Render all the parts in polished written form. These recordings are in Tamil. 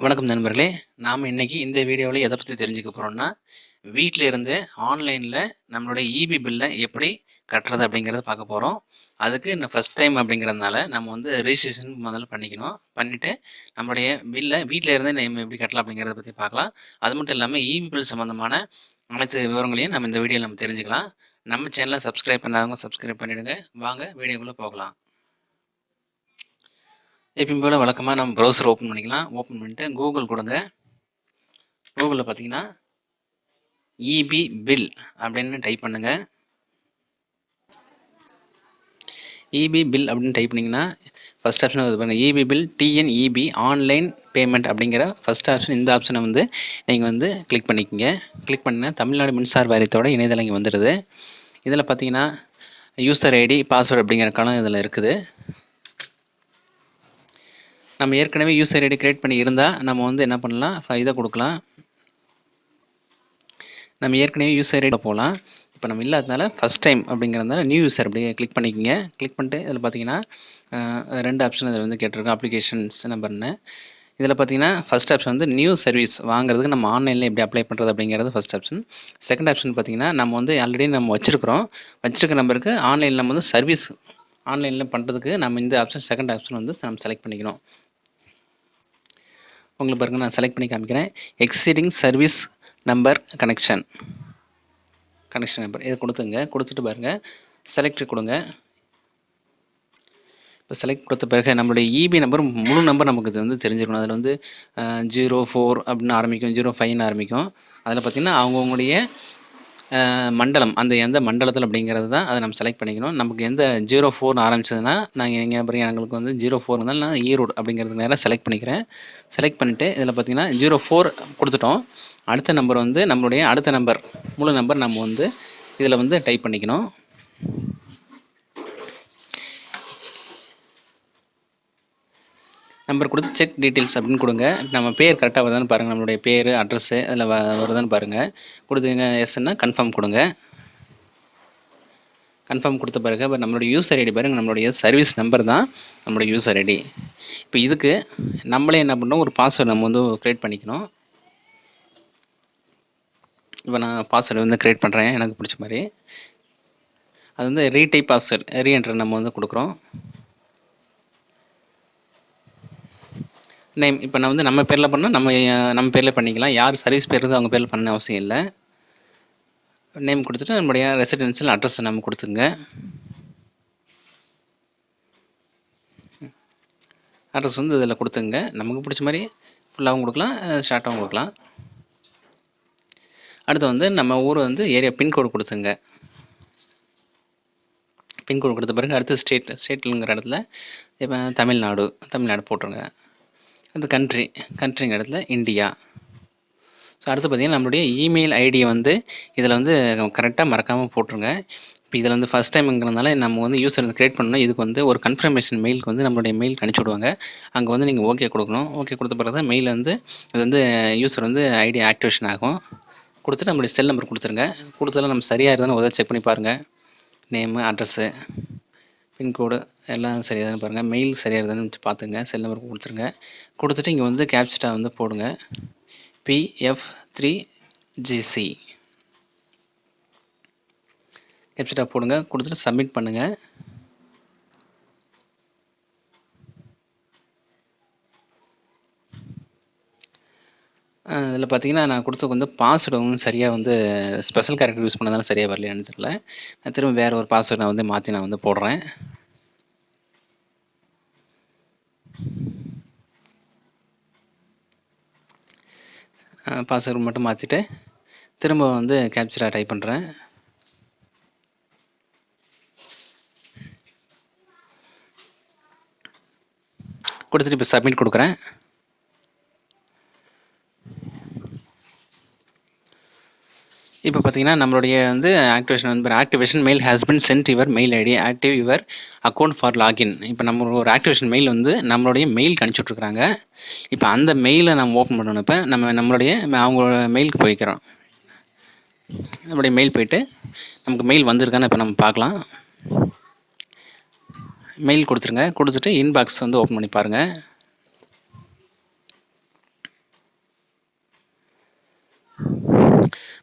வணக்கம் நண்பர்களே. நாம இன்னைக்கு இந்த வீடியோவில் எதை பற்றி தெரிஞ்சுக்க போகிறோம்னா, வீட்டில் இருந்து ஆன்லைனில் நம்மளுடைய இபி பில்லை எப்படி கட்டுறது அப்படிங்கிறத பார்க்க போகிறோம். அதுக்கு நான் ஃபஸ்ட் டைம் அப்படிங்கிறதுனால நம்ம வந்து ரெஜிஸ்ட்ரேஷன் முதல்ல பண்ணிக்கணும். பண்ணிவிட்டு நம்மளுடைய பில்லை வீட்டில் இருந்தே நம்ம எப்படி கட்டலாம் அப்படிங்கிறத பற்றி பார்க்கலாம். அது மட்டும் இல்லாமல் இபி பில் சம்மந்தமான அனைத்து விவரங்களையும் நம்ம இந்த வீடியோவில் நம்ம தெரிஞ்சுக்கலாம். நம்ம சேனலை சப்ஸ்கிரைப் பண்ணாதவங்க சப்ஸ்கிரைப் பண்ணிவிடுங்க. வாங்க வீடியோக்குள்ளே போகலாம். எப்பயும் போல் வழக்கமாக நம்ம ப்ரௌசர் ஓப்பன் பண்ணிக்கலாம். ஓப்பன் பண்ணிட்டு கூகுள் கொடுங்க. கூகுளில் பார்த்தீங்கன்னா இபி பில் அப்படின்னு டைப் பண்ணுங்க. இபி பில் அப்படின்னு டைப் பண்ணிங்கன்னா ஃபஸ்ட் ஆப்ஷன் வருது பாருங்கள், EB bill TNEB online payment அப்படிங்கிற ஃபஸ்ட் ஆப்ஷன். இந்த ஆப்ஷனை வந்து நீங்கள் வந்து கிளிக் பண்ணிக்கோங்க. கிளிக் பண்ணால் தமிழ்நாடு மின்சார வாரியத்தோட இணையதளம் இங்கே வந்துடுது. இதில் பார்த்தீங்கன்னா யூசர் ஐடி பாஸ்வேர்டு அப்படிங்கிற காலம் இதில் இருக்குது. நம்ம ஏற்கனவே யூசர் ஐடி கிரியேட் பண்ணி இருந்தால் நம்ம வந்து என்ன பண்ணலாம், இதை கொடுக்கலாம். நம்ம ஏற்கனவே யூசர் ஐடி போகலாம். இப்போ நம்ம இல்லாததுனால ஃபஸ்ட் டைம் அப்படிங்கிறதுனால நியூ யூசர் அப்படியே கிளிக் பண்ணிக்கோங்க. கிளிக் பண்ணிட்டு இதில் பார்த்தீங்கன்னா 2 ஆப்ஷன் இதில் வந்து கேட்டிருக்கோம், அப்ளிகேஷன்ஸ் நம்பர்னு. இதில் பார்த்தீங்கன்னா ஃபஸ்ட் ஆப்ஷன் வந்து நியூ சர்வீஸ் வாங்குறதுக்கு நம்ம ஆன்லைனில் எப்படி அப்ளை பண்ணுறது அப்படிங்கிறது ஃபஸ்ட் ஆப்ஷன். செகண்ட் ஆப்ஷன் பார்த்தீங்கன்னா நம்ம வந்து ஆல்ரெடி நம்ம வச்சுருக்க நம்பருக்கு ஆன்லைனில் நம்ம வந்து சர்வீஸ் ஆன்லைனில் பண்ணுறதுக்கு நம்ம இந்த ஆப்ஷன் செகண்ட் ஆப்ஷன் வந்து நம்ம செலக்ட் பண்ணிக்கணும். உங்களுக்கு பாருங்கள், நான் செலக்ட் பண்ணி காமிக்கிறேன். Exceeding service number connection number இதை கொடுத்துட்டு பாருங்கள், செலக்ட் கொடுங்க. இப்போ செலக்ட் கொடுத்த பிறகு நம்மளுடைய இபி நம்பர் முழு நம்பர் நமக்கு இது வந்து தெரிஞ்சுக்கணும். அதில் வந்து 04 அப்படின்னு ஆரம்பிக்கும், 05ன்னு ஆரம்பிக்கும். அதில் பார்த்திங்கன்னா அவங்கவுங்களுடைய மண்டலம், அந்த எந்த மண்டலத்தில் அப்படிங்கிறது தான் அதை நம்ம செலக்ட் பண்ணிக்கணும். நமக்கு எந்த 04ன்னு ஆரம்பிச்சதுன்னா நாங்கள் எங்கள் எங்களுக்கு வந்து 04 இருந்தாலும் நான் ஈரோடு அப்படிங்கிறது நேராக செலக்ட் பண்ணிக்கிறேன். செலக்ட் பண்ணிவிட்டு இதில் பார்த்தீங்கன்னா 04 கொடுத்துட்டோம். அடுத்த நம்பர் வந்து நம்மளுடைய அடுத்த நம்பர் முழு நம்பர் நம்ம வந்து இதில் வந்து டைப் பண்ணிக்கணும். நம்பர் கொடுத்து செக் டீட்டெயில்ஸ் அப்படின்னு கொடுங்க. நம்ம பேர் கரெக்டாக வருதான்னு பாருங்கள். நம்மளுடைய பேர் அட்ரஸ்ஸு அதில் வருதான்னு பாருங்கள். கொடுத்தீங்க எஸ்ன்னா கன்ஃபார்ம் கொடுங்க. கன்ஃபார்ம் கொடுத்த பிறகு இப்போ நம்மளுடைய யூசர் ஐடி பாருங்கள், நம்மளுடைய சர்வீஸ் நம்பர் தான் நம்மளுடைய யூசர் ஐடி. இப்போ இதுக்கு நம்மளே என்ன பண்ணோம், ஒரு பாஸ்வேர்டு நம்ம வந்து க்ரியேட் பண்ணிக்கணும். இப்போ நான் பாஸ்வேர்டு வந்து க்ரியேட் பண்ணுறேன் எனக்கு பிடிச்ச மாதிரி. அது வந்து ரீடைப் பாஸ்வேர்டு ரீஎன்ட்ரு நம்ம வந்து கொடுக்குறோம். நேம் இப்போ நான் வந்து நம்ம பேரில் பண்ணால் நம்ம பேரில் பண்ணிக்கலாம். யார் சர்வீஸ் பேர் இருந்து அவங்க பேரில் பண்ண அவசியம் இல்லை. நேம் கொடுத்துட்டு நம்மளுடைய ரெசிடென்ஷியல் அட்ரஸ் நம்ம கொடுத்துங்க. அட்ரஸ் வந்து இதில் கொடுத்துங்க. நமக்கு பிடிச்ச மாதிரி ஃபுல்லாகவும் கொடுக்கலாம், ஷார்ட்டாகவும் கொடுக்கலாம். அடுத்து வந்து நம்ம ஊர் வந்து ஏரியா பின்கோடு கொடுத்துங்க. பின்கோடு கொடுத்த பிறகு அடுத்து ஸ்டேட்டுங்கிற இடத்துல இப்போ தமிழ்நாடு போட்டுருங்க. அடுத்து கண்ட்ரிங்கிற இடத்துல இந்தியா. ஸோ அடுத்து பார்த்திங்கன்னா நம்மளுடைய இமெயில் ஐடியை வந்து இதில் வந்து கரெக்டாக மறக்காமல் போட்டுருங்க. இப்போ இதில் வந்து ஃபஸ்ட் டைம்ங்கிறதுனால நம்ம வந்து யூசர் வந்து க்ரியேட் பண்ணணும். இதுக்கு வந்து ஒரு கன்ஃபர்மேஷன் மெயிலுக்கு வந்து நம்மளுடைய மெயிலுக்கு அனுப்பிச்சி விடுவாங்க. அங்கே வந்து நீங்கள் ஓகே கொடுக்கணும். ஓகே கொடுத்த பிறகு தான் மெயில் வந்து இது வந்து யூசர் வந்து ஐடி ஆக்டிவேஷன் ஆகும். கொடுத்துட்டு நம்மளுடைய செல் நம்பர் கொடுத்துருங்க. கொடுத்ததில் நம்ம சரியாக இருந்தாலும் உதவி செக் பண்ணி பாருங்கள். நேமு, அட்ரஸ்ஸு, பின்கோடு எல்லாம் சரியாக தானே பாருங்கள். மெயில் சரியாக இருந்தாலும் பார்த்துங்க. செல் நம்பர் கொடுத்துருங்க. கொடுத்துட்டு இங்கே வந்து கேப்சா வந்து போடுங்க. PF3GC கேப்சா போடுங்க. கொடுத்துட்டு சப்மிட் பண்ணுங்கள். இதில் பார்த்தீங்கன்னா நான் கொடுத்தது வந்து பாஸ்வேர்டு வந்து சரியாக வந்து ஸ்பெஷல் கேரக்டர் யூஸ் பண்ணதாலும் சரியாக வரலையான்னு தெரியல. நான் திரும்ப வேறு ஒரு பாஸ்வேர்டு நான் வந்து மாற்றி நான் வந்து போடுறேன். பாஸ்வேர்டு மட்டும் மாற்றிட்டு திரும்ப வந்து கேப்சரா டைப் பண்ணுறேன். கொடுத்துட்டு இப்போ சப்மிட் கொடுக்குறேன். இப்போ பார்த்தீங்கன்னா நம்மளுடைய வந்து activation mail has been sent your mail ID active your account for login. இப்போ நம்ம ஒரு ஆக்டிவேஷன் மெயில் வந்து நம்மளுடைய மெயிலுக்கு அனுப்பிச்சுட்ருக்குறாங்க. இப்போ அந்த மெயிலை நம்ம ஓப்பன் பண்ணணும். இப்போ நம்மளுடைய அவங்களோட மெயிலுக்கு போய்க்கிறோம். நம்மளுடைய மெயில் போய்ட்டு நமக்கு மெயில் வந்திருக்கான்னு இப்போ நம்ம பார்க்கலாம். மெயில் கொடுத்துருங்க. கொடுத்துட்டு இன்பாக்ஸ் வந்து ஓப்பன் பண்ணி பாருங்கள்.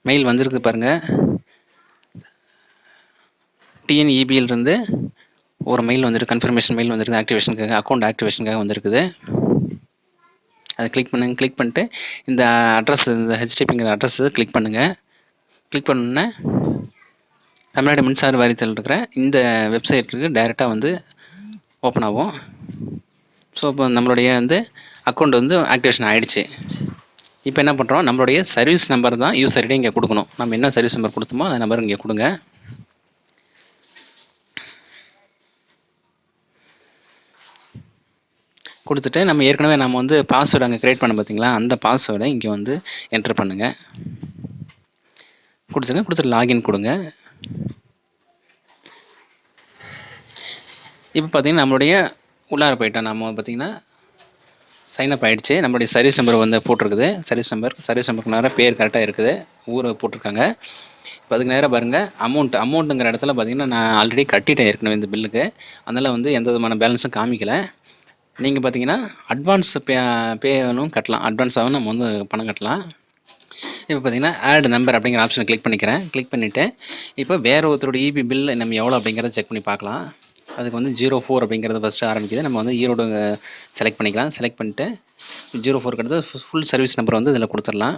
மெயில் வந்திருக்கு பாருங்கள். டிஎன்இபியிலிருந்து ஒரு மெயில் வந்துருக்கு, கன்ஃபர்மேஷன் மெயில் வந்துருக்குது, ஆக்டிவேஷனுக்காக, அக்கௌண்ட் ஆக்டிவேஷனுக்காக வந்திருக்குது. அதை கிளிக் பண்ணுங்கள். கிளிக் பண்ணிட்டு இந்த அட்ரஸ், இந்த ஹெச்டிபிங்கிற அட்ரஸ் கிளிக் பண்ணுங்கள். கிளிக் பண்ணோன்னே தமிழ்நாடு மின்சார வாரியத்தில் இருக்கிற இந்த வெப்சைட்டுக்கு டைரெக்டாக வந்து ஓப்பன் ஆகும். ஸோ இப்போ நம்மளுடைய வந்து அக்கௌண்ட் வந்து ஆக்டிவேஷன் ஆகிடுச்சு. இப்போ என்ன பண்ணுறோம், நம்மளுடைய சர்வீஸ் நம்பர் தான் யூசர் ஐடி இங்கே கொடுக்கணும். நம்ம என்ன சர்வீஸ் நம்பர் கொடுத்தோமோ அந்த நம்பர் இங்கே கொடுங்க. கொடுத்துட்டு நம்ம ஏற்கனவே நம்ம வந்து பாஸ்வேர்டு அங்கே க்ரியேட் பண்ண பார்த்தீங்களா, அந்த பாஸ்வேர்டை இங்கே வந்து என்ட்ரு பண்ணுங்கள். கொடுத்துங்க. கொடுத்துட்டு லாகின் கொடுங்க. இப்போ பார்த்தீங்கன்னா நம்மளுடைய உள்ளார போயிட்டோம். நம்ம பார்த்தீங்கன்னா சைன்அப் ஆகிடுச்சு. நம்மளுடைய சர்வீஸ் நம்பர் வந்து போட்டிருக்குது. சர்வீஸ் நம்பருக்கு நேராக பேர் கரெக்டாக இருக்குது, ஊர் போட்டிருக்காங்க. இப்போ அதுக்கு நேராக பாருங்கள், அமௌண்ட்டுங்கிற இடத்துல பார்த்தீங்கன்னா நான் ஆல்ரெடி கட்டிட்டேன் ஏற்கனவே இந்த பில்லுக்கு. அதனால் வந்து எந்த விதமான பேலன்ஸும் காமிக்கலை. நீங்கள் பார்த்தீங்கன்னா அட்வான்ஸ் பேனும் கட்டலாம். அட்வான்ஸாகவும் நம்ம வந்து பணம் கட்டலாம். இப்போ பார்த்தீங்கன்னா ஆட் நம்பர் அப்படிங்கிற ஆப்ஷனை கிளிக் பண்ணிக்கிறேன். கிளிக் பண்ணிவிட்டு இப்போ வேறு ஒருத்தரோட இபி பில் நம்ம எவ்வளோ அப்படிங்கிறத செக் பண்ணி பார்க்கலாம். அதுக்கு வந்து 04 அப்படிங்கிறது ஃபஸ்ட்டு ஆரம்பிக்குது. நம்ம வந்து ஈரோடு செலக்ட் பண்ணிக்கலாம். செலக்ட் பண்ணிட்டு 04 அடுத்து ஃபுல் சர்வீஸ் நம்பர் வந்து இதில் கொடுத்துடலாம்.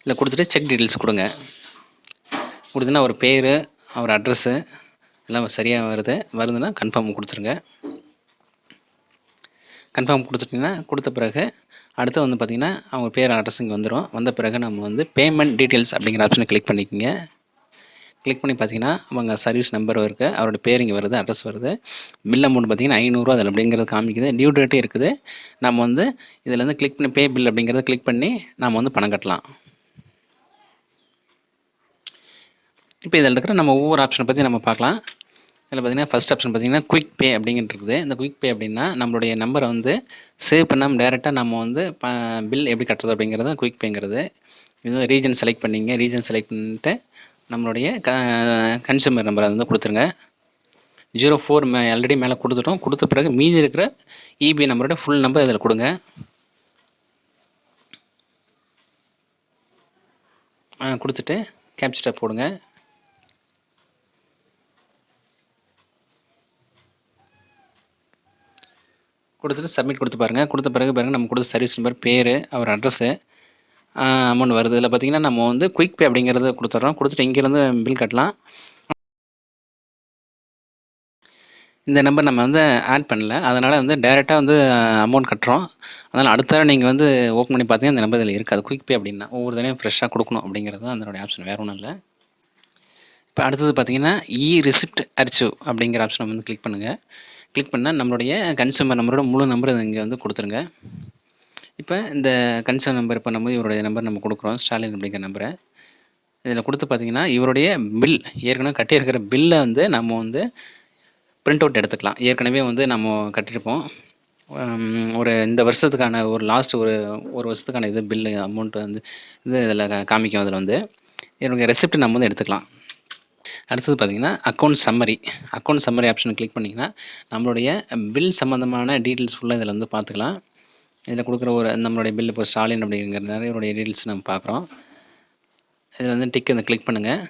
இதில் கொடுத்துட்டு செக் டீட்டெயில்ஸ் கொடுங்க. கொடுத்தீங்கன்னா அவர் பேர், அவர் அட்ரஸ்ஸு எல்லாம் சரியாக வருதுன்னா கன்ஃபார்ம் கொடுத்துருங்க. கன்ஃபார்ம் கொடுத்துட்டிங்கன்னா கொடுத்த பிறகு அடுத்து வந்து பார்த்திங்கன்னா அவங்க பேர், அட்ரஸ் இங்கே வந்துடும். வந்த பிறகு நம்ம வந்து பேமெண்ட் டீட்டெயில்ஸ் அப்படிங்கிற ஆப்ஷனை கிளிக் பண்ணிக்கோங்க. கிளிக் பண்ணி பார்த்தீங்கன்னா அவங்க சர்வீஸ் நம்பர் இருக்குது, அவரோட பேர் இங்கே வருது, அட்ரஸ் வருது. பில் அமௌண்ட் பார்த்தீங்கன்னா 500 அதில் அப்படிங்கிறது காமிக்குது. டியூ டேட்டும் இருக்குது. நம்ம வந்து இதில் வந்து கிளிக் பண்ணி பே பில் அப்படிங்கிறத கிளிக் பண்ணி நம்ம வந்து பணம் கட்டலாம். இப்போ இதில் இருக்கிற நம்ம ஒவ்வொரு ஆப்ஷனை பற்றி நம்ம பார்க்கலாம். இதில் பார்த்தீங்கன்னா ஃபஸ்ட் ஆப்ஷன் பார்த்தீங்கன்னா குயிக் பே அப்படிங்கிறது இருக்குது. இந்த குயிக் பே அப்படின்னா நம்மளுடைய நம்பரை வந்து சேவ் பண்ணாமல் டேரெக்டாக நம்ம வந்து பில் எப்படி கட்டுறது அப்படிங்கிறது குயிக் பேங்கிறது. இது ரீஜன் செலக்ட் பண்ணிங்க. ரீஜன் செலக்ட் பண்ணிட்டு நம்மளுடைய கன்சூமர் நம்பரை வந்து கொடுத்துருங்க. 04 ஆல்ரெடி மேலே கொடுத்துட்டோம். கொடுத்த பிறகு மீதி இருக்கிற இபி நம்பரோட ஃபுல் நம்பர் இதில் கொடுங்க. கொடுத்துட்டு கேப்சா போடுங்க. கொடுத்துட்டு சப்மிட் கொடுத்து பாருங்கள். கொடுத்த பிறகு நம்ம கொடுத்த சர்வீஸ் நம்பர், பேர், அவர் அட்ரஸ்ஸு, அமௌண்ட் வருது. இதில் பார்த்தீங்கன்னா நம்ம வந்து குயிக் பே அப்படிங்கிறத கொடுத்துட்றோம். கொடுத்துட்டு இங்கேருந்து பில் கட்டலாம். இந்த நம்பர் நம்ம வந்து ஆட் பண்ணல, அதனால் வந்து டேரெக்டாக வந்து அமௌண்ட் கட்டுறோம். அதனால் அடுத்த தடவை நீங்கள் வந்து ஓப்பன் பண்ணி பார்த்தீங்கன்னா இந்த நம்பர் இதில் இருக்காது. குயிக் பே அப்படின்னா ஒவ்வொரு தடவையும் ஃப்ரெஷ்ஷாக கொடுக்கணும் அப்படிங்கிறது தான் அதனுடைய ஆப்ஷன், வேறு ஒன்றும் இல்லை. இப்போ அடுத்தது பார்த்தீங்கன்னா ரிசிப்ட் அர்ச்சிவ் அப்படிங்கிற ஆப்ஷனை வந்து கிளிக் பண்ணுங்கள். கிளிக் பண்ணால் நம்மளுடைய கன்சூமர் நம்பரோட முழு நம்பர் இங்கே வந்து கொடுத்துருங்க. இப்போ இந்த கன்சூமர் நம்பர் இப்போ நம்ம இவருடைய நம்பர் நம்ம கொடுக்குறோம், ஸ்டாலின் அப்படிங்கிற நம்பரை. இதில் கொடுத்து பார்த்தீங்கன்னா இவருடைய பில், ஏற்கனவே கட்டியிருக்கிற பில்லை வந்து நம்ம வந்து பிரிண்ட் அவுட் எடுத்துக்கலாம். ஏற்கனவே வந்து நம்ம கட்டியிருப்போம். ஒரு இந்த வருஷத்துக்கான ஒரு லாஸ்ட் ஒரு வருஷத்துக்கான இது பில்லு அமௌண்ட் வந்து இதில் காமிக்கும். அதில் வந்து என்னுடைய ரெசிப்ட் நம்ம வந்து எடுத்துக்கலாம். அடுத்தது பார்த்தீங்கன்னா அக்கௌண்ட் சம்மரி ஆப்ஷனை கிளிக் பண்ணிங்கன்னா நம்மளுடைய பில் சம்மந்தமான டீட்டெயில்ஸ் ஃபுல்லாக இதில் வந்து பார்த்துக்கலாம். இதில் கொடுக்குற நம்மளுடைய பில் இப்போ ஸ்டாலின் அப்படிங்கிறதுனால இவருடைய டீட்டெயில்ஸ் நம்ம பார்க்குறோம். இதில் வந்து டிக் இந்த கிளிக் பண்ணுங்கள்.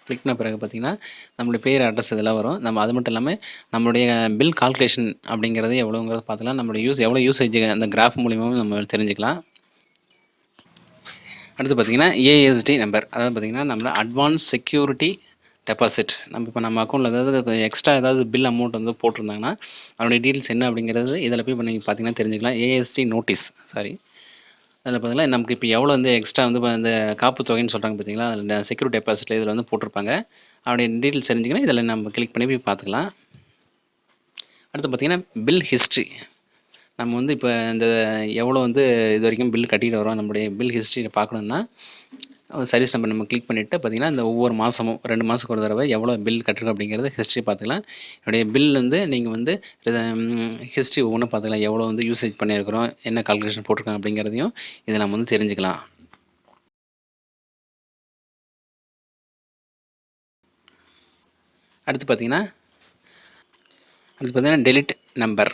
கிளிக் பண்ண பிறகு பார்த்தீங்கன்னா நம்மளுடைய பேர், அட்ரஸ் இதெல்லாம் வரும். நம்ம அது மட்டும் இல்லாமல் நம்மளுடைய பில் கால்குலேஷன் அப்படிங்கிறது எவ்வளோங்கிறத பார்த்துக்கலாம். நம்மளுடைய எவ்வளோ யூசேஜ் அந்த கிராஃப் மூலியமாகவும் நம்ம தெரிஞ்சுக்கலாம். அடுத்து பார்த்தீங்கன்னா ஏஎஸ்டி நம்பர், அதாவது பார்த்தீங்கன்னா நம்மள அட்வான்ஸ் செக்யூரிட்டி டெபாசிட். நம்ம அக்கௌண்ட்டில் ஏதாவது எக்ஸ்ட்ரா ஏதாவது பில் அமௌண்ட் வந்து போட்டிருந்தாங்கன்னா அதனுடைய டீட்டெயில்ஸ் என்ன அப்படிங்கிறது இதில் போய் நீங்கள் பார்த்தீங்கன்னா தெரிஞ்சுக்கலாம். ஏஎஸ்டி நோட்டீஸ், அதில் பார்த்தீங்கன்னா நமக்கு இப்போ எவ்வளோ வந்து எக்ஸ்ட்ரா வந்து இந்த காப்பு தொகைன்னு சொல்கிறாங்க பார்த்தீங்களா, அதில் செக்யூரிட்டி டெபாசிட்டில் இதில் வந்து போட்டிருப்பாங்க. அவருடைய டீட்டெயில்ஸ் தெரிஞ்சுங்கன்னா இதில் நம்ம கிளிக் பண்ணி போய் பார்த்துக்கலாம். அடுத்து பார்த்தீங்கன்னா பில் ஹிஸ்ட்ரி. நம்ம வந்து இப்போ இந்த எவ்வளோ வந்து இது வரைக்கும் பில் கட்டிட்டு வரோம், நம்மளுடைய பில் ஹிஸ்ட்ரியை பார்க்கணுன்னா சர்வீஸ் நம்பர் நம்ம கிளிக் பண்ணிவிட்டு பார்த்தீங்கன்னா இந்த ஒவ்வொரு மாதமும் 2 மாதத்துக்கு ஒரு தடவை எவ்வளோ பில் கட்டிருக்கோம் அப்படிங்கிறது ஹிஸ்ட்ரி பார்த்துக்கலாம். என்னுடைய பில் வந்து நீங்கள் வந்து ஹிஸ்ட்ரி ஒவ்வொன்றும் பார்த்துக்கலாம். எவ்வளோ வந்து யூசேஜ் பண்ணியிருக்கிறோம், என்ன கால்குலேஷன் போட்டிருக்கோம் அப்படிங்கிறதையும் இதை நம்ம வந்து தெரிஞ்சுக்கலாம். அடுத்து பார்த்தீங்கன்னா டெலிட் நம்பர்.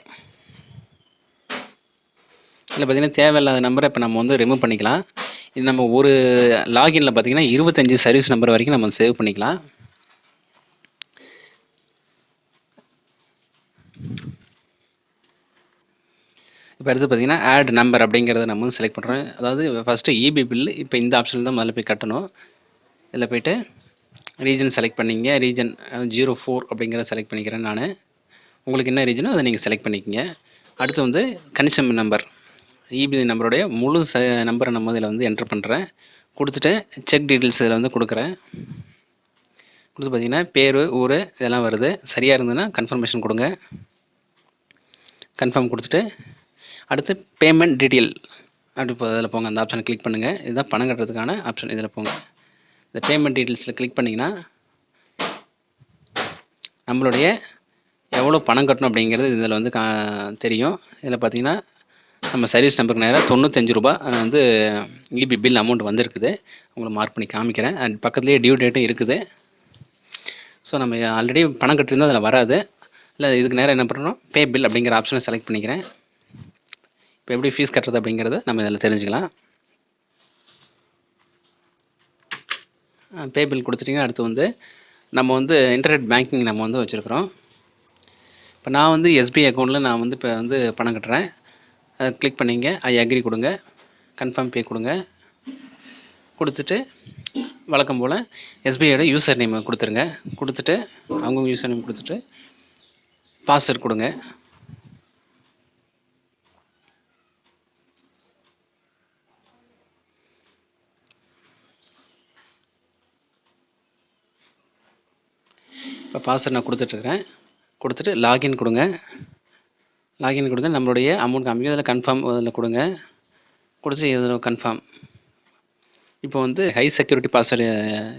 இதில் பார்த்தீங்கன்னா தேவையில்லாத நம்பரை இப்போ நம்ம வந்து ரிமூவ் பண்ணிக்கலாம். இது நம்ம ஒரு லாகின்ல பார்த்தீங்கன்னா 25 சர்வீஸ் நம்பர் வரைக்கும் நம்ம சேவ் பண்ணிக்கலாம். இப்போ அடுத்து பார்த்தீங்கன்னா ஆட் நம்பர் அப்படிங்கிறத நம்ம வந்து செலக்ட் பண்ணுறோம். அதாவது ஃபஸ்ட்டு இபி பில் இப்போ இந்த ஆப்ஷனில் தான் முதல்ல போய் கட்டணும். இதில் போய்ட்டு ரீஜன் செலக்ட் பண்ணிங்க. ரீஜன் 04 அப்படிங்கிறத செலக்ட் பண்ணிக்கிறேன் நான். உங்களுக்கு என்ன ரீஜனோ அதை நீங்கள் செலக்ட் பண்ணிக்கங்க. அடுத்து வந்து கன்சியூமர் நம்பர் இபி நம்பருடைய முழு நம்பரை நம்ம இதில் வந்து என்ட்ரு பண்ணுறேன். கொடுத்துட்டு செக் டீட்டெயில்ஸ் இதில் வந்து கொடுக்குறேன். கொடுத்து பார்த்தீங்கன்னா பேர், ஊர் இதெல்லாம் வருது. சரியாக இருந்ததுன்னா கன்ஃபர்மேஷன் கொடுங்க. கன்ஃபார்ம் கொடுத்துட்டு அடுத்து பேமெண்ட் டீட்டெயில் அப்படி அதில் போங்க. அந்த ஆப்ஷனை கிளிக் பண்ணுங்கள். இதுதான் பணம் கட்டுறதுக்கான ஆப்ஷன். இதில் போங்க. இந்த பேமெண்ட் டீட்டெயில்ஸில் கிளிக் பண்ணிங்கன்னா நம்மளுடைய எவ்வளோ பணம் கட்டணும் அப்படிங்கிறது இதில் வந்து தெரியும். இதில் பார்த்தீங்கன்னா நம்ம சர்வீஸ் நம்பருக்கு நேராக 95 ரூபா வந்து இபி பில் அமௌண்ட் வந்திருக்குது. உங்களுக்கு மார்க் பண்ணி காமிக்கிறேன். அண்ட் பக்கத்துலேயே டியூ டேட்டும் இருக்குது. ஸோ நம்ம ஆல்ரெடி பணம் கட்டியிருந்தால் அதில் வராது. இல்லை இதுக்கு நேரம் என்ன பண்ணுறோம், பே பில் அப்படிங்கிற ஆப்ஷனை செலக்ட் பண்ணிக்கிறேன். இப்போ எப்படி ஃபீஸ் கட்டுறது அப்படிங்கிறத நம்ம இதில் தெரிஞ்சுக்கலாம். பே பில் கொடுத்துட்டிங்கன்னா அடுத்து வந்து நம்ம வந்து இன்டர்நெட் பேங்கிங் நம்ம வந்து வச்சுருக்குறோம். இப்போ நான் வந்து எஸ்பிஐ அக்கௌண்ட்டில் நான் வந்து இப்போ வந்து பணம் கட்டுறேன். அதை கிளிக் பண்ணிங்க. ஐ அக்ரி கொடுங்க. கன்ஃபார்ம் பே கொடுங்க. கொடுத்துட்டு வழக்கம் போல் எஸ்பிஐயோட யூசர் நேம் கொடுத்துருங்க. கொடுத்துட்டு அவங்க யூசர் நேம் கொடுத்துட்டு பாஸ்வேர்ட் கொடுங்க. இப்போ பாஸ்வேர்ட் நான் கொடுத்துட்ருக்கிறேன். கொடுத்துட்டு லாகின் கொடுங்க. லாகின் கொடுத்து நம்மளுடைய அமௌண்ட் காமிக்கும். அதில் கன்ஃபார்ம் அதில் கொடுங்க. கொடுத்து இதில் கன்ஃபார்ம். இப்போ வந்து ஹை செக்யூரிட்டி பாஸ்வேர்டு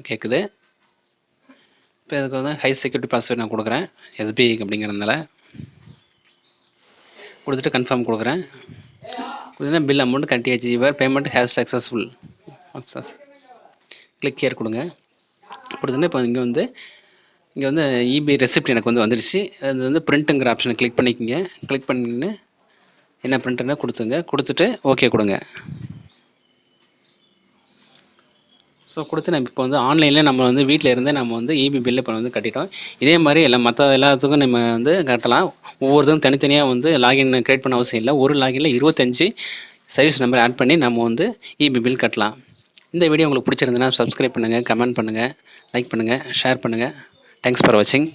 கேட்குது. இப்போ இதுக்கு வந்து ஹை செக்யூரிட்டி பாஸ்வேர்டு நான் கொடுக்குறேன் எஸ்பிஐ அப்படிங்கிறதுனால. கொடுத்துட்டு கன்ஃபார்ம் கொடுக்குறேன். கொடுத்தீங்கன்னா பில் அமௌண்ட் கட்டியாச்சு. Your payment has successful. Click here கொடுங்க. கொடுத்தோன்னா இப்போ இங்கே வந்து இபி ரெசிப்ட் எனக்கு வந்து வந்துடுச்சு. அது வந்து பிரிண்ட்டுங்கிற ஆப்ஷனை கிளிக் பண்ணிக்கோங்க. கிளிக் பண்ணின்னு என்ன பிரிண்ட்டுன்னா கொடுத்துங்க. கொடுத்துட்டு ஓகே கொடுங்க. ஸோ கொடுத்து நம்ம இப்போ வந்து ஆன்லைனில் நம்ம வந்து வீட்டில் இருந்தே நம்ம வந்து இபி பில்லு இப்போ வந்து கட்டிட்டோம். இதே மாதிரி மற்ற எல்லாத்துக்கும் நம்ம வந்து கட்டலாம். ஒவ்வொருத்தரும் தனித்தனியாக வந்து லாகின் க்ரியேட் பண்ண அவசியம் இல்லை. ஒரு லாகினில் 25 சர்வீஸ் நம்பர் ஆட் பண்ணி நம்ம வந்து இபி பில் கட்டலாம். இந்த வீடியோ உங்களுக்கு பிடிச்சிருந்ததுன்னா சப்ஸ்கிரைப் பண்ணுங்கள், கமெண்ட் பண்ணுங்கள், லைக் பண்ணுங்கள், ஷேர் பண்ணுங்கள். தேங்க்ஸ் ஃபார் வாட்சிங்.